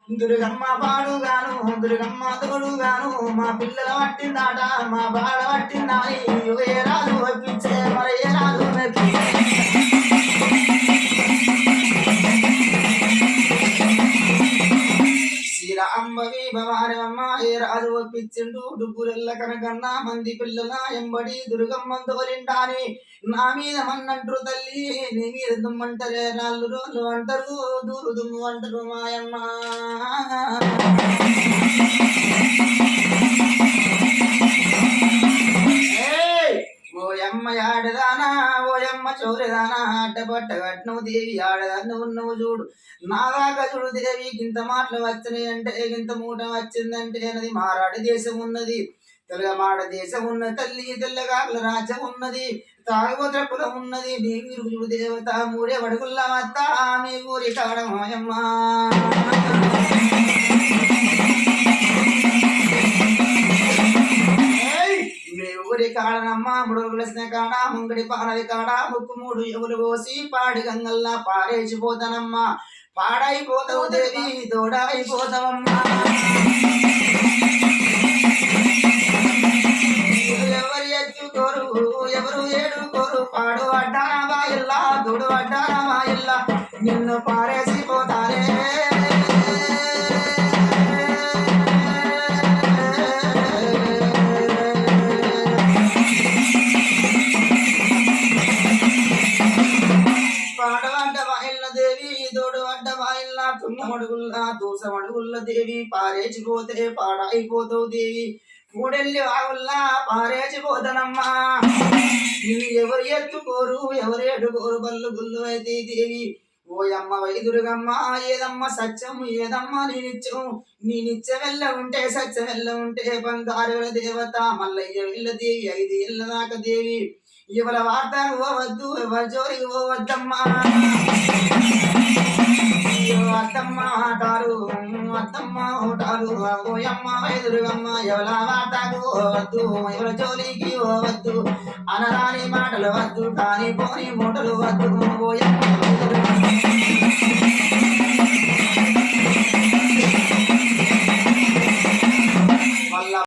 దుర్గమ్మ పాడుగాను దుర్గమ్మ తోడుగాను మా పిల్లల పట్టిందాట మా బాడ పట్టిందాని ఏ రాజు ఒప్పించే మరి ఏ రాజు శ్రీరాంబవి భవానమ్మ ఏ రాజు ఒప్పించిండు డుబ్బురెల్ల కనకన్నా మంది పిల్లల ఎంబడి దుర్గమ్మ తోలిండాని నా మీద మన్నంటారు తల్లి నీ మీద దుమ్మంటారే రాళ్ళు రోజులు అంటారు దూరు దుమ్ము అంటారు మాయమ్మ ఓయమ్మ ఆడదానా ఓయమ్మ చౌరదానా అడ్డపట్ట కట్నవు దేవి ఆడదాన్ని ఉన్నవు చూడు నాదాకా చూడు దేవి ఇంత మాటలు వచ్చినాయి అంటే ఇంత మూట వచ్చిందంటే అన్నది మారాడి దేశం ఉన్నది తెల్లమాడ దేశం ఉన్న తల్లి తెల్లగాకుల రాజ్యం ఉన్నది తాగుబోతుల కులం ఉన్నది నీ వీరుడు దేవత మూడే వడుగుల్లా వత్త మీ ఊరి కాడ మాయమ్మ ఊరి కాడనమ్మ ముడుగులసిన కాడ ముంగడి పానది కాడ ముక్కు మూడు ఎవరు పోసి పాడి గంగల్లా పారేసిపోతానమ్మా పాడైపోతావు దేవి తోడైపోతావమ్మా ఎవరు ఎత్తుకోరు ఎవరు ఏడుకోరు పాడు అడ్డానా బాయిల్లా తోడు అడ్డానా బాయిల్లా నిన్ను పారేసిపోతానే దూసమడుగుల్ల దేవి పారేచిపోతే పాడైపోతావు దేవి కూడెల్లి వాగుల్లా పారేచిపోతానమ్మా నిన్ను ఎవరు ఎత్తుకోరు ఎవరు ఏడుకోరు బల్లు గుల్లు అయితే దేవి ఓయమ్మ వైదురుగమ్మ ఏదమ్మ సత్యం ఏదమ్మ నేనిచ్చ వెళ్ళ ఉంటే సత్యం వెళ్ళ ఉంటే బంగారు దేవత మల్లయ్య వెళ్ళ దేవి 5 ఏళ్ళ దాకా దేవి ఇవల వార్త పోవద్దు ఎవరి జోలికి పోవద్దమ్మా అత్తమ్మ ఆటారు అత్తమ్మ ఓటారు ఓయమ్మ ఎదురుగమ్మ ఎవల వాటకు వద్దు ఎవల జోలికి వద్దు అనరాని మాటలు వద్దు కానీ పోని మూటలు వద్దు ఓయమ్మ